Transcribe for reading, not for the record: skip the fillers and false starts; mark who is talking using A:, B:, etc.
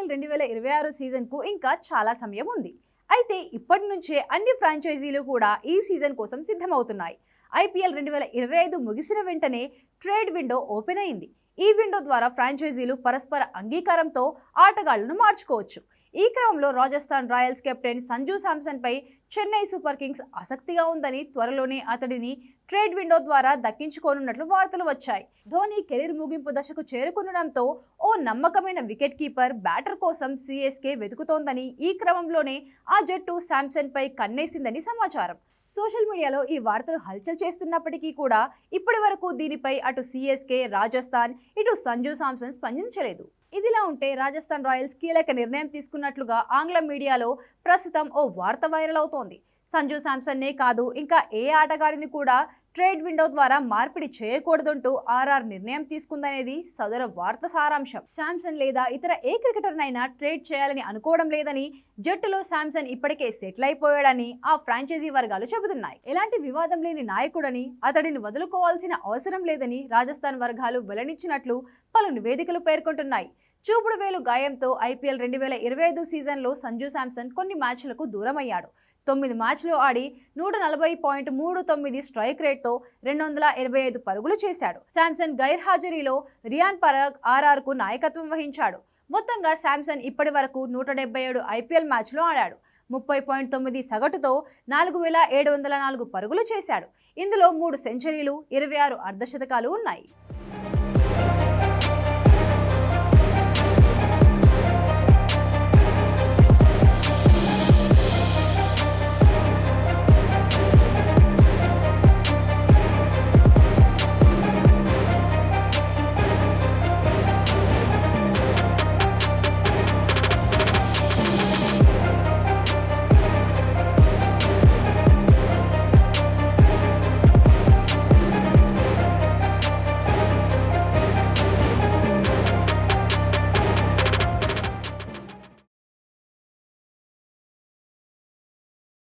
A: IPL 2026 సీజన్కు ఇంకా చాలా సమయం ఉంది. అయితే ఇప్పటి నుంచే అన్ని ఫ్రాంచైజీలు కూడా ఈ సీజన్ కోసం సిద్ధమవుతున్నాయి. ఐపీఎల్ 2025 ముగిసిన వెంటనే ట్రేడ్ విండో ఓపెన్ అయింది. ఈ విండో ద్వారా ఫ్రాంచైజీలు పరస్పర అంగీకారంతో ఆటగాళ్లను మార్చుకోవచ్చు. ఈ క్రమంలో రాజస్థాన్ రాయల్స్ కెప్టెన్ సంజు శాంసన్ పై చెన్నై సూపర్ కింగ్స్ ఆసక్తిగా ఉందని, త్వరలోనే అతడిని ట్రేడ్ విండో ద్వారా దక్కించుకోనున్నట్లు వార్తలు వచ్చాయి. ధోని కెరీర్ ముగింపు దశకు చేరుకుండడంతో ఓ నమ్మకమైన వికెట్ కీపర్, బ్యాటర్ కోసం సిఎస్కే వెతుకుతోందని, ఈ క్రమంలోనే ఆ జట్టు శాంసన్ పై కన్నేసిందని సమాచారం. సోషల్ మీడియాలో ఈ వార్తలు హల్చల్ చేస్తున్నప్పటికీ కూడా ఇప్పటి వరకు దీనిపై అటు సిఎస్కే, రాజస్థాన్, ఇటు సంజు శాంసన్ స్పందించలేదు. ఇదిలా ఉంటే రాజస్థాన్ రాయల్స్ కీలక నిర్ణయం తీసుకున్నట్లుగా ఆంగ్ల మీడియాలో ప్రస్తుతం ఓ వార్త వైరల్ అవుతోంది. సంజు శాంసన్నే కాదు, ఇంకా ఏ ఆటగాడిని కూడా ట్రేడ్ విండో ద్వారా మార్పిడి చేయకూడదంటూ ఆర్ఆర్ నిర్ణయం తీసుకుందనేది సదరు వార్త సారాంశం. శాంసన్ లేదా ఇతర ఏ క్రికెటర్నైనా ట్రేడ్ చేయాలని అనుకోవడం లేదని, జట్టులో శాంసన్ ఇప్పటికే సెటిల్ అయిపోయాడని ఆ ఫ్రాంచైజీ వర్గాలు చెబుతున్నాయి. ఎలాంటి వివాదం లేని నాయకుడని, అతడిని వదులుకోవాల్సిన అవసరం లేదని రాజస్థాన్ వర్గాలు వెల్లడించినట్లు పలు నివేదికలు పేర్కొంటున్నాయి. చూపుడు వేలు గాయంతో ఐపీఎల్ 2025 సీజన్లో సంజు శాంసన్ కొన్ని మ్యాచ్లకు దూరమయ్యాడు. 9 మ్యాచ్లు ఆడి 140.39 స్ట్రైక్ రేట్తో 285 పరుగులు చేశాడు. శాంసన్ గైర్హాజరీలో రియాన్ పరాగ్ ఆర్ఆర్కు నాయకత్వం వహించాడు. మొత్తంగా శాంసన్ ఇప్పటి వరకు 177 ఐపీఎల్ మ్యాచ్లు ఆడాడు. 30.9 సగటుతో 4704 పరుగులు చేశాడు. ఇందులో 3 సెంచరీలు, 26 అర్ధశతకాలు ఉన్నాయి.